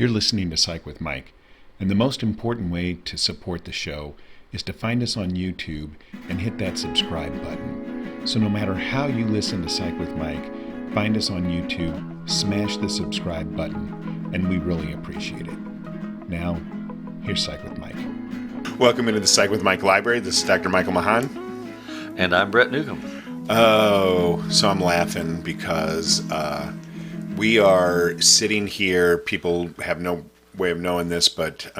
You're listening to Psych with Mike, and the most important way to support the show is to find us on YouTube and hit that subscribe button. So no matter how you listen to Psych with Mike, find us on YouTube, smash the subscribe button, and we really appreciate it. Now, here's Psych with Mike. Welcome into the Psych with Mike library. This is Dr. Michael Mahan. And I'm Brett Newcomb. Oh, so I'm laughing because we are sitting here. People have no way of knowing this, but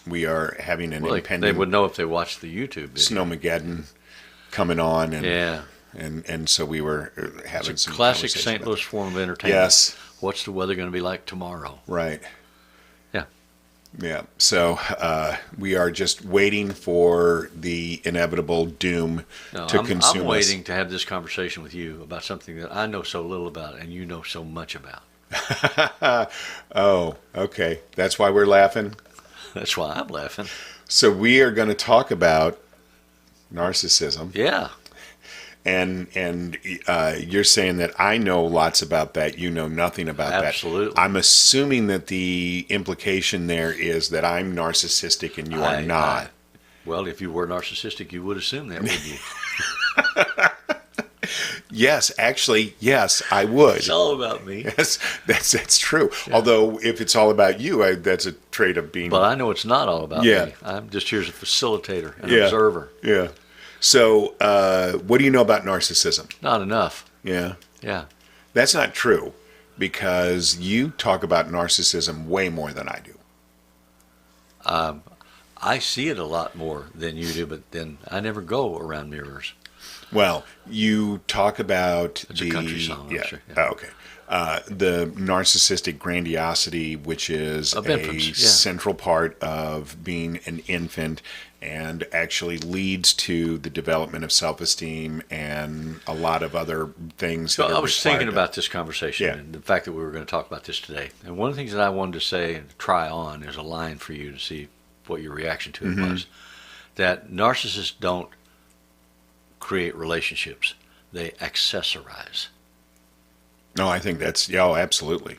we are having an impending... They would know if they watched the YouTube video. Snowmageddon coming on. And, yeah. And so we were having it's a some classic St. Louis form of entertainment. Yes. What's the weather going to be like tomorrow? Right. Yeah. Yeah. So we are just waiting for the inevitable doom to consume us. I'm waiting to have this conversation with you about something that I know so little about and you know so much about. Oh, okay. That's why we're laughing? That's why I'm laughing. So we are going to talk about narcissism. Yeah. And you're saying that I know lots about that. You know nothing about that. Absolutely. I'm assuming that the implication there is that I'm narcissistic and you are not. Well, if you were narcissistic, you would assume that, wouldn't you? Yes, actually, yes, I would. It's all about me. Yes, that's true. Yeah. Although, if it's all about you, that's a trait of being... But I know it's not all about me. I'm just here as a facilitator, an observer. Yeah. So, what do you know about narcissism? Not enough. Yeah? Yeah. That's not true, because you talk about narcissism way more than I do. I see it a lot more than you do, but then I never go around mirrors. Well, you talk about it's a country song, yeah. I'm sure. Yeah. Oh, okay. The narcissistic grandiosity, which is central part of being an infant and actually leads to the development of self-esteem and a lot of other things. So I was thinking about this conversation and the fact that we were going to talk about this today. And one of the things that I wanted to say and try on is a line for you to see what your reaction to it was. That narcissists don't create relationships. They accessorize. No, I think that's, absolutely.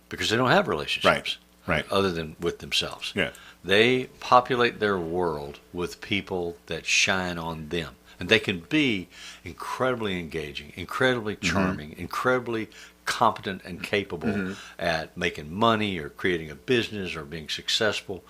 Because they don't have relationships. Right. Other than with themselves. Yeah. They populate their world with people that shine on them. And they can be incredibly engaging, incredibly charming, incredibly competent and capable at making money or creating a business or being successful.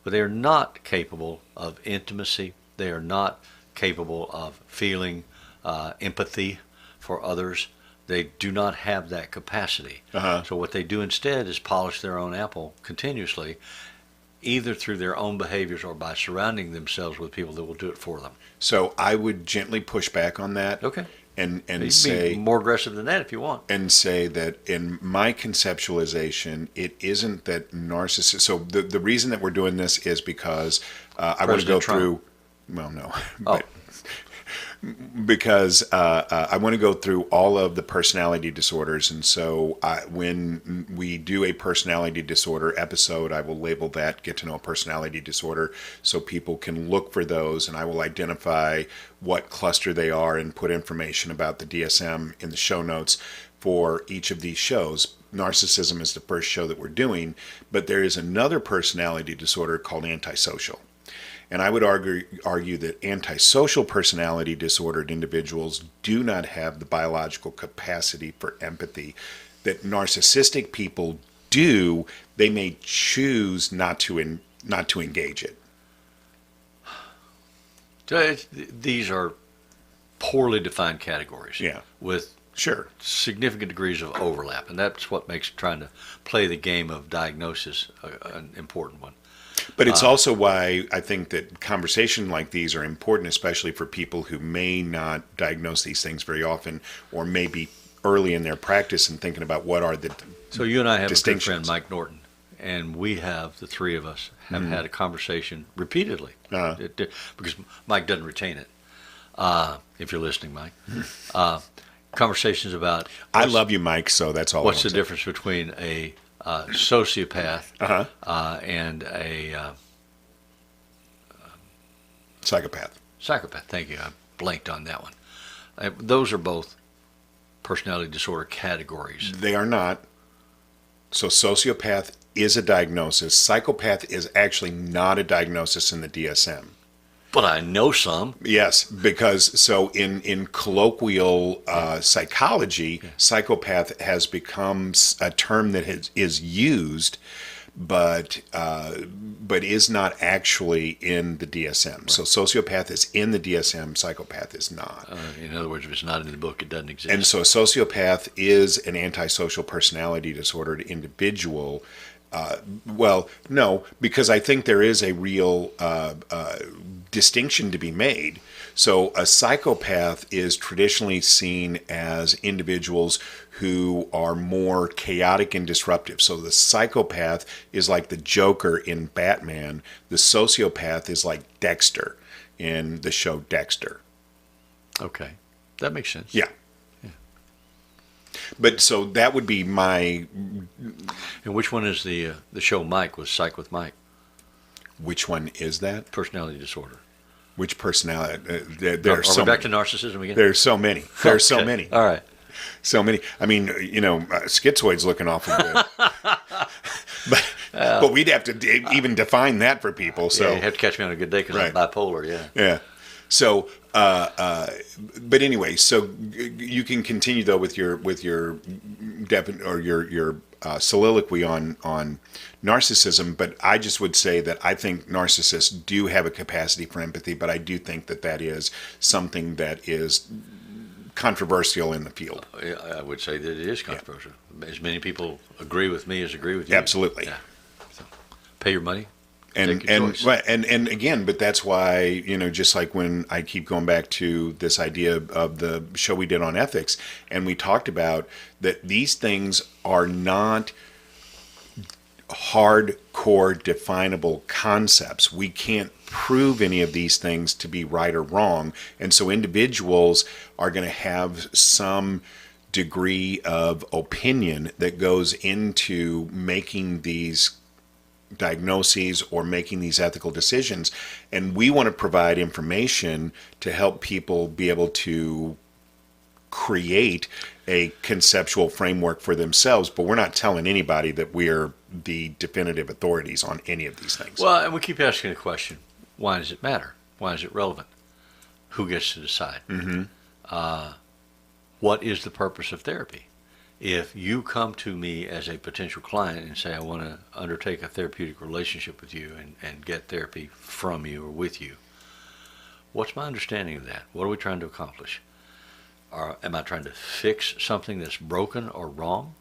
But they are not capable of intimacy. They are not capable of feeling empathy for others. They do not have that capacity. So what they do instead is polish their own apple continuously, either through their own behaviors or by surrounding themselves with people that will do it for them. So I would gently push back on that. Okay. And you say... be more aggressive than that if you want. And say that in my conceptualization, it isn't that narcissist... So the reason that we're doing this is because I want to go through... Well, no. But, because I want to go through all of the personality disorders. And so when we do a personality disorder episode, I will label that Get to Know a Personality Disorder so people can look for those, and I will identify what cluster they are and put information about the DSM in the show notes for each of these shows. Narcissism is the first show that we're doing, but there is another personality disorder called antisocial. And I would argue that antisocial personality disordered individuals do not have the biological capacity for empathy that narcissistic people do. They may choose not to engage it. These are poorly defined categories. Yeah. With significant degrees of overlap, and that's what makes trying to play the game of diagnosis an important one. But it's also why I think that conversations like these are important, especially for people who may not diagnose these things very often, or maybe early in their practice and thinking about what are the So you and I have a good friend, Mike Norton, and we have, the three of us, have had a conversation repeatedly, because Mike doesn't retain it. If you're listening, Mike. Conversations about... I love you, Mike, so that's all. What's the difference between a sociopath and a psychopath? Psychopath, thank you. I blanked on that one. Those are both personality disorder categories. They are not. So sociopath is a diagnosis. Psychopath is actually not a diagnosis in the DSM. But I know some. Yes, because so in colloquial psychology, psychopath has become a term that is used, but is not actually in the DSM. Right. So sociopath is in the DSM, psychopath is not. In other words, if it's not in the book, it doesn't exist. And so a sociopath is an antisocial personality disordered individual. Well, no, because I think there is a real distinction to be made. So a psychopath is traditionally seen as individuals who are more chaotic and disruptive. So the psychopath is like the Joker in Batman. The sociopath is like Dexter in the show Dexter. Okay, that makes sense. Yeah. But so that would be my... And which one is the show Mike was Psych with Mike? Which one is that? Personality disorder. Which personality? Are we back to narcissism again? There's so many. There's so many. All right. So many. I mean, schizoid's looking awful good. but we'd have to even define that for people. So you have to catch me on a good day because I'm bipolar, Yeah. So, but anyway, so you can continue though with your soliloquy on narcissism. But I just would say that I think narcissists do have a capacity for empathy, but I do think that is something that is controversial in the field. I would say that it is controversial. As many people agree with me as agree with you. Absolutely. Yeah. So, pay your money. And again, but that's why, just like when I keep going back to this idea of the show we did on ethics, and we talked about that these things are not hardcore definable concepts. We can't prove any of these things to be right or wrong. And so individuals are going to have some degree of opinion that goes into making these diagnoses or making these ethical decisions, and we want to provide information to help people be able to create a conceptual framework for themselves, but we're not telling anybody that we're the definitive authorities on any of these things. Well, and we keep asking the question, why does it matter? Why is it relevant? Who gets to decide? Mm-hmm. What is the purpose of therapy? If you come to me as a potential client and say, I want to undertake a therapeutic relationship with you and get therapy from you or with you, what's my understanding of that? What are we trying to accomplish? Am I trying to fix something that's broken or wrong?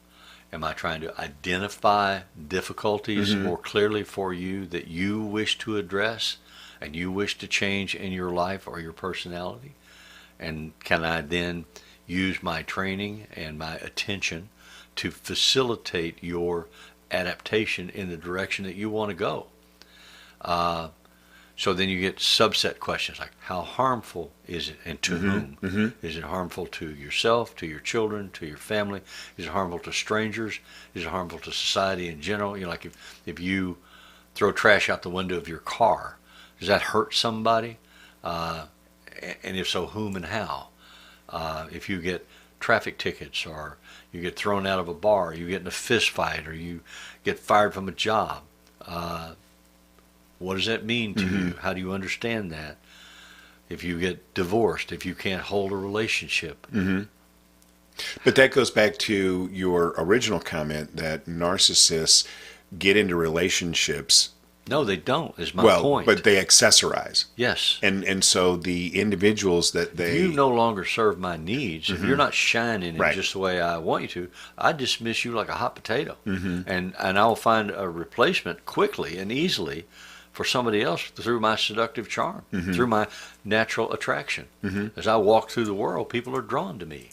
Am I trying to identify difficulties more clearly for you that you wish to address and you wish to change in your life or your personality? And can I then use my training and my attention to facilitate your adaptation in the direction that you want to go? So then you get subset questions like, how harmful is it and to whom? Mm-hmm. Is it harmful to yourself, to your children, to your family? Is it harmful to strangers? Is it harmful to society in general? Like if you throw trash out the window of your car, does that hurt somebody? And if so, whom and how? If you get traffic tickets or you get thrown out of a bar, you get in a fist fight, or you get fired from a job, what does that mean to you? How do you understand that? If you get divorced, if you can't hold a relationship. But that goes back to your original comment that narcissists get into relationships. No, they don't, is my point. But they accessorize. Yes. And so the individuals that they... If you no longer serve my needs, if you're not shining in just the way I want you to, I dismiss you like a hot potato. And I'll find a replacement quickly and easily for somebody else through my seductive charm, through my natural attraction. As I walk through the world, people are drawn to me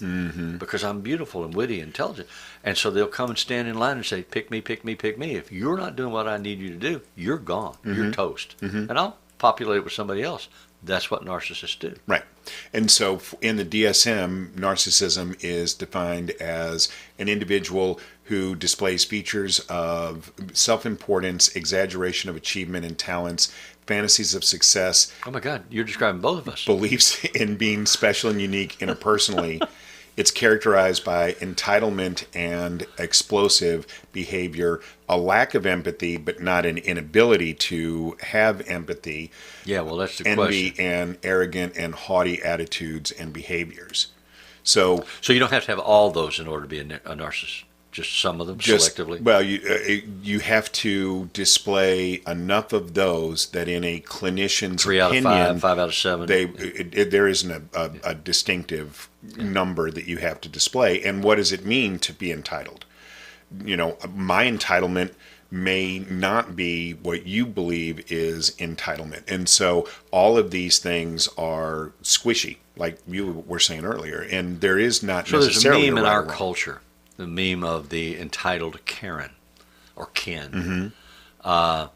because I'm beautiful and witty and intelligent. And so they'll come and stand in line and say, pick me, pick me, pick me. If you're not doing what I need you to do, you're gone. You're toast. And I'll populate it with somebody else. That's what narcissists do. Right. And so in the DSM, narcissism is defined as an individual who displays features of self-importance, exaggeration of achievement and talents, fantasies of success. Oh my God, you're describing both of us. Beliefs in being special and unique interpersonally, It's characterized by entitlement and explosive behavior, a lack of empathy, but not an inability to have empathy. Yeah, well, that's the Envy question. and arrogant and haughty attitudes and behaviors. So So you don't have to have all those in order to be a narcissist. Just some of them selectively. well, you have to display enough of those that in a clinician's 3 out of opinion, 5, 5 out of 7. there isn't a distinctive number that you have to display. And what does it mean to be entitled? My entitlement may not be what you believe is entitlement. And so all of these things are squishy, like you were saying earlier. And there is not So there's a necessarily meme in right or our wrong. culture, the meme of the entitled Karen or Ken. Mm-hmm.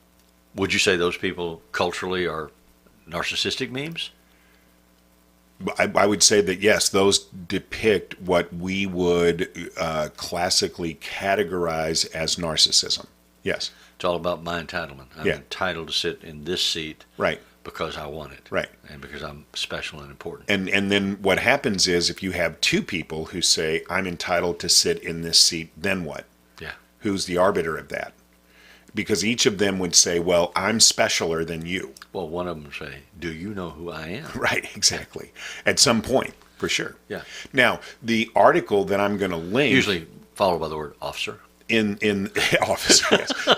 Would you say those people culturally are narcissistic memes? I would say that yes, those depict what we would classically categorize as narcissism. Yes. It's all about my entitlement. I'm Yeah. entitled to sit in this seat Right. because I want it. Right. And because I'm special and important. And then what happens is if you have two people who say, I'm entitled to sit in this seat, then what? Yeah. Who's the arbiter of that? Because each of them would say, well, I'm specialer than you. Well, one of them would say, do you know who I am? Right, exactly. At some point, for sure. Yeah. Now, the article that I'm going to link... Usually followed by the word officer. in office,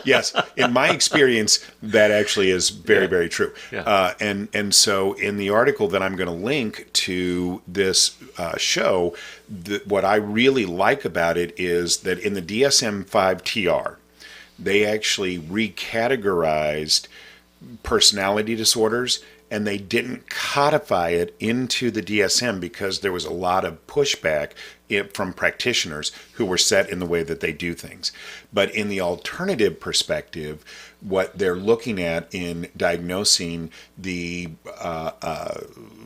yes. In my experience, that actually is very, very true. Yeah. And so in the article that I'm going to link to this show, what I really like about it is that in the DSM-5 TR, they actually recategorized personality disorders, and they didn't codify it into the DSM because there was a lot of pushback from practitioners who were set in the way that they do things. But in the alternative perspective, what they're looking at in diagnosing the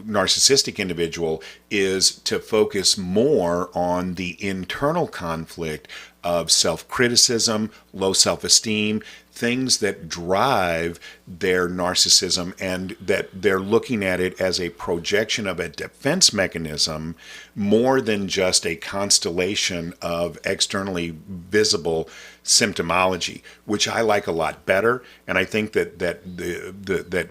narcissistic individual is to focus more on the internal conflict of self-criticism, low self-esteem, things that drive their narcissism, and that they're looking at it as a projection of a defense mechanism more than just a constellation of externally visible symptomology, which I like a lot better. And I think that that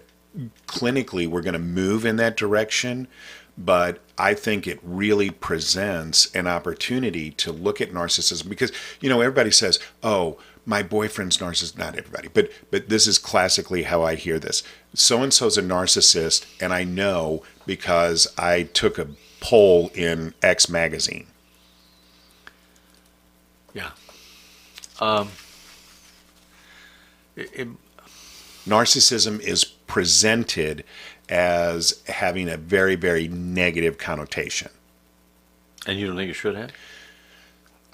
clinically we're going to move in that direction. But I think it really presents an opportunity to look at narcissism because, everybody says, oh, my boyfriend's narcissist. Not everybody, but this is classically how I hear this. So-and-so's a narcissist, and I know because I took a poll in X magazine. Yeah. Narcissism is presented as having a very, very negative connotation. And you don't think it should have?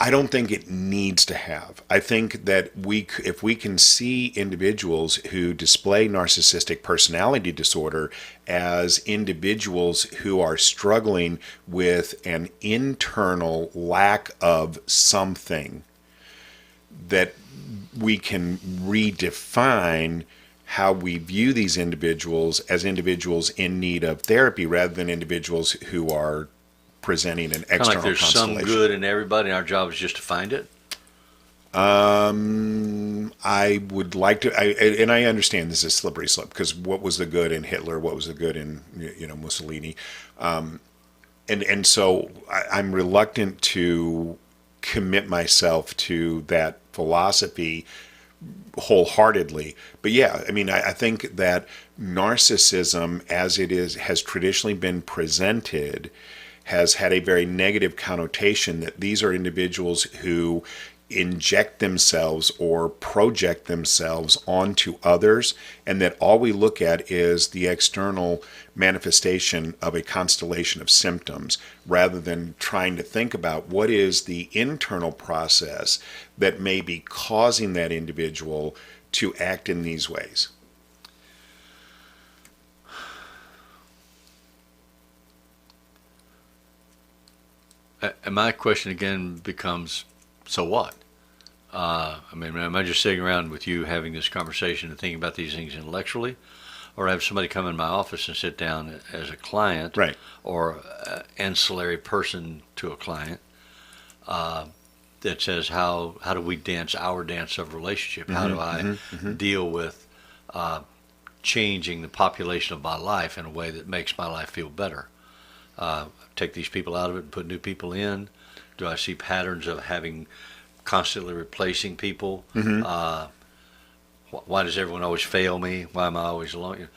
I don't think it needs to have. I think that if we can see individuals who display narcissistic personality disorder as individuals who are struggling with an internal lack of something, that we can redefine how we view these individuals as individuals in need of therapy rather than individuals who are presenting an external Kind of like there's some constellation. good in everybody, and our job is just to find it. I would like to, and I understand this is slippery slope because what was the good in Hitler? What was the good in Mussolini? And so I'm reluctant to commit myself to that philosophy wholeheartedly. But yeah, I mean, I think that narcissism, as it has traditionally been presented, has had a very negative connotation that these are individuals who inject themselves or project themselves onto others, and that all we look at is the external manifestation of a constellation of symptoms rather than trying to think about what is the internal process that may be causing that individual to act in these ways. And my question again becomes, so what? I mean, am I just sitting around with you having this conversation and thinking about these things intellectually? or have somebody come in my office and sit down as a client, Right. or ancillary person to a client, that says, how do we dance our dance of relationship? How do I deal with changing the population of my life in a way that makes my life feel better? Take these people out of it and put new people in. Do I see patterns of having constantly replacing people? Why does everyone always fail me? Why am I always alone?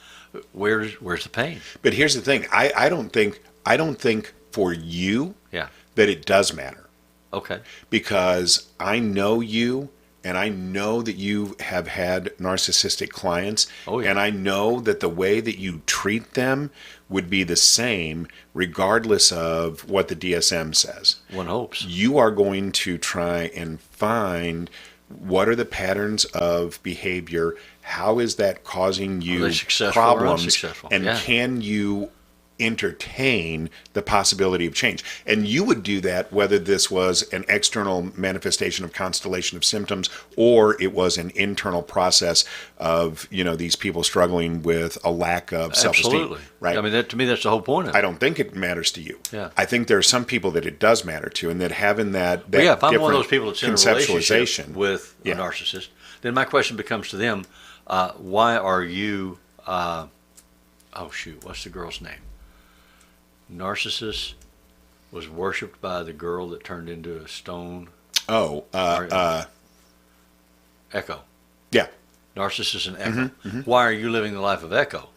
Where's the pain? But here's the thing. I don't think for you Yeah. that it does matter, Okay. because I know you, and I know that you have had narcissistic clients. Oh, yeah. And I know that the way that you treat them would be the same regardless of what the DSM says. One hopes. You are going to try and find what are the patterns of behavior, how is that causing Are you they successful or problems, unsuccessful? and Yeah. can you entertain the possibility of change? And you would do that whether this was an external manifestation of constellation of symptoms, or it was an internal process of, these people struggling with a lack of self-esteem. Absolutely. Right? I mean, to me, that's the whole point of it. I don't think it matters to you. Yeah. I think there are some people that it does matter to, and that having that Well, yeah, if I'm one of different those people that's in a relationship conceptualization with Yeah. a narcissist, then my question becomes to them, why are you, what's the girl's name? Narcissus was worshipped by the girl that turned into a stone. Echo. Yeah. Narcissus and Echo. Why are you living the life of Echo?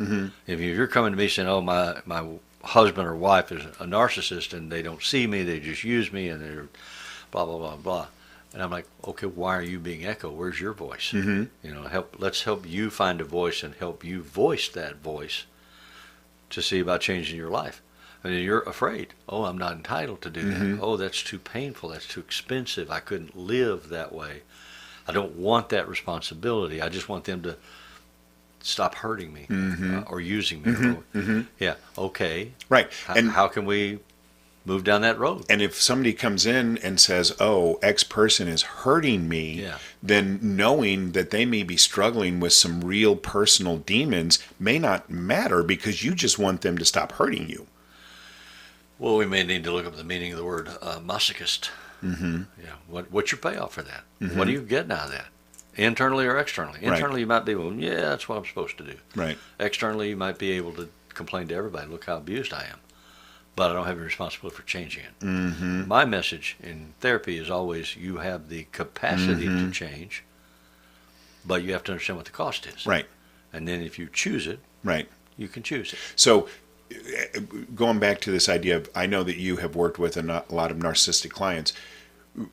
If you're coming to me saying, oh, my husband or wife is a narcissist and they don't see me, they just use me, and they're blah, blah, blah, blah. And I'm like, okay, why are you being Echo? Where's your voice? Let's help you find a voice and help you voice that voice to see about changing your life. I mean, you're afraid. Oh, I'm not entitled to do that. Oh, that's too painful. That's too expensive. I couldn't live that way. I don't want that responsibility. I just want them to stop hurting me or using me. Yeah, okay. Right. And how can we move down that road? And if somebody comes in and says, oh, X person is hurting me, then knowing that they may be struggling with some real personal demons may not matter, because you just want them to stop hurting you. Well, we may need to look up the meaning of the word masochist. What's your payoff for that? What are you getting out of that? Internally or externally? Internally, you might be, well, yeah, that's what I'm supposed to do. Right. Externally, you might be able to complain to everybody, look how abused I am. But I don't have any responsibility for changing it. My message in therapy is always, you have the capacity to change, but you have to understand what the cost is. Right. And then if you choose it, Right. you can choose it. So going back to this idea of, I know that you have worked with a lot of narcissistic clients,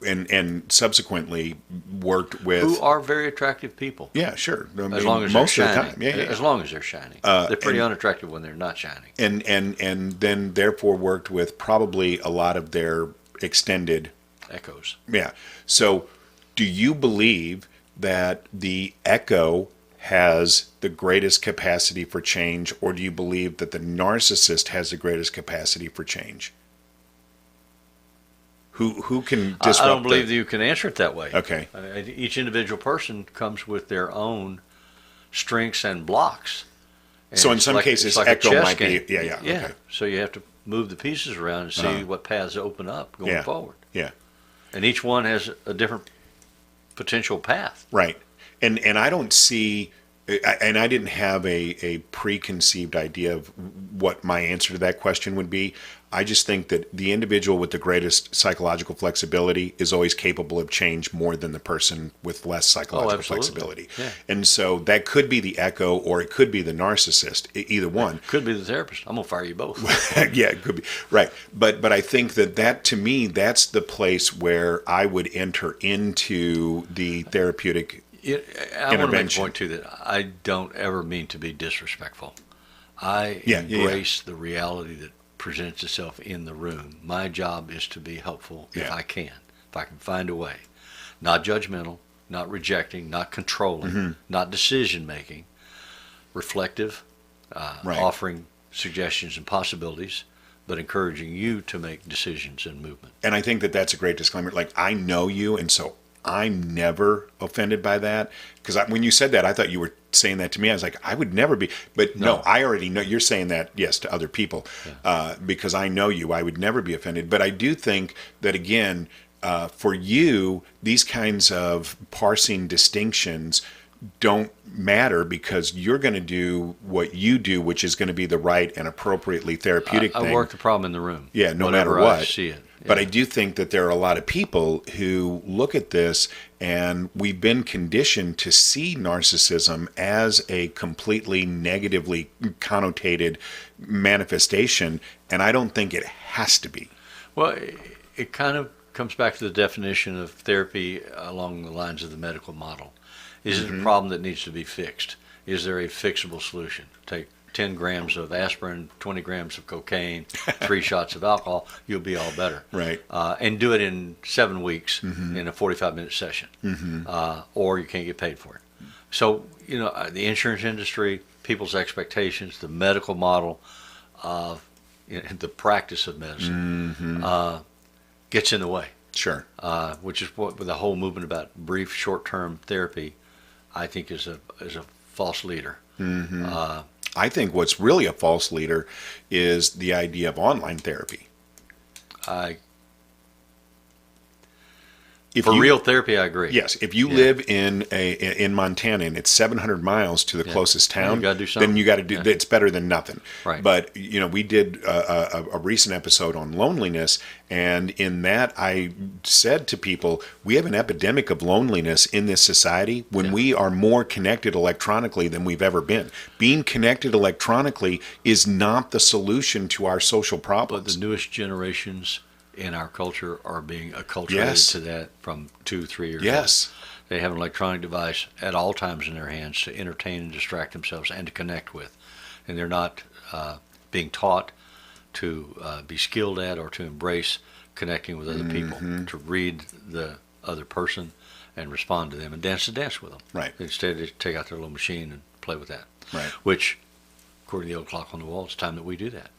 and subsequently worked with, who are very attractive people. Yeah, sure. I mean, As long as most they're of the shining. time. Yeah. As long as they're shining. They're pretty unattractive when they're not shining. And then therefore worked with probably a lot of their extended Echoes. Yeah. So do you believe that the Echo has the greatest capacity for change, or do you believe that the narcissist has the greatest capacity for change? Who can disrupt? I don't believe that you can answer it that way. Okay. Each individual person comes with their own strengths and blocks. And So in it's some like- cases, it's like a Echo chess might be. game. Yeah. Okay. So you have to move the pieces around and see what paths open up going Yeah. forward. Yeah. And each one has a different potential path. Right. And I don't see, and I didn't have a preconceived idea of what my answer to that question would be. I just think that the individual with the greatest psychological flexibility is always capable of change more than the person with less psychological absolutely. flexibility. Yeah. And so that could be the Echo, or it could be the narcissist, either one. Could be the therapist. I'm going to fire you both. Yeah, it could be. Right. But I think that to me, that's the place where I would enter into the therapeutic I want to make a intervention. point, too, that I don't ever mean to be disrespectful. I Yeah. embrace the reality that presents itself in the room. My job is to be helpful if Yeah. I can find a way. Not judgmental, not rejecting, not controlling, not decision-making, reflective, Right. offering suggestions and possibilities, but encouraging you to make decisions and movement. And I think that that's a great disclaimer. Like, I know you, and so I'm never offended by that. Because when you said that, I thought you were saying that to me. I was like, I would never be. But no, I already know you're saying that, yes, to other people. Because I know you. I would never be offended. But I do think that, again, for you, these kinds of parsing distinctions don't matter because you're going to do what you do, which is going to be the right and appropriately therapeutic thing. I work the problem in the room. Yeah, no matter what. I see it. Yeah. But I do think that there are a lot of people who look at this, and we've been conditioned to see narcissism as a completely negatively connotated manifestation, and I don't think it has to be. Well, it kind of comes back to the definition of therapy along the lines of the medical model. Is it a problem that needs to be fixed? Is there a fixable solution? Take 10 grams of aspirin, 20 grams of cocaine, 3 shots of alcohol, you'll be all better. Right. And do it in 7 weeks in a 45-minute session, or you can't get paid for it. So, the insurance industry, people's expectations, the medical model, the practice of medicine gets in the way. Sure. Which is what the whole movement about brief, short-term therapy, I think, is a false leader. I think what's really a false leader is the idea of online therapy. Real therapy, I agree. Yes, if you live in Montana and it's 700 miles to the closest town, you gotta do something. then you got to do. It's better than nothing. Right. But we did a recent episode on loneliness, and in that I said to people, we have an epidemic of loneliness in this society when we are more connected electronically than we've ever been. Being connected electronically is not the solution to our social problems. But the newest generations in our culture are being acculturated to that from 2-3 years old. They have an electronic device at all times in their hands to entertain and distract themselves and to connect with. And they're not being taught to be skilled at or to embrace connecting with other people, to read the other person and respond to them and dance the dance with them. Right. Instead, they take out their little machine and play with that. Right. Which, according to the old clock on the wall, it's time that we do that.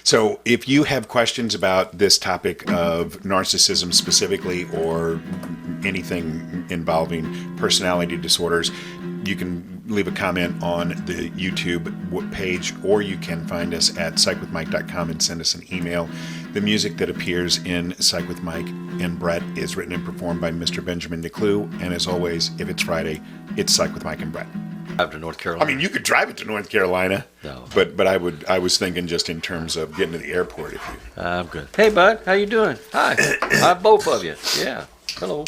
So if you have questions about this topic of narcissism specifically or anything involving personality disorders, you can leave a comment on the YouTube page, or you can find us at psychwithmike.com and send us an email. The music that appears in Psych with Mike and Brett is written and performed by Mr. Benjamin DeClue. And as always, if it's Friday, it's Psych with Mike and Brett. Drive to North Carolina. I mean, you could drive it to North Carolina. No. But I was thinking just in terms of getting to the airport. I'm good. Hey, bud. How you doing? Hi. Hi, both of you. Yeah. Hello.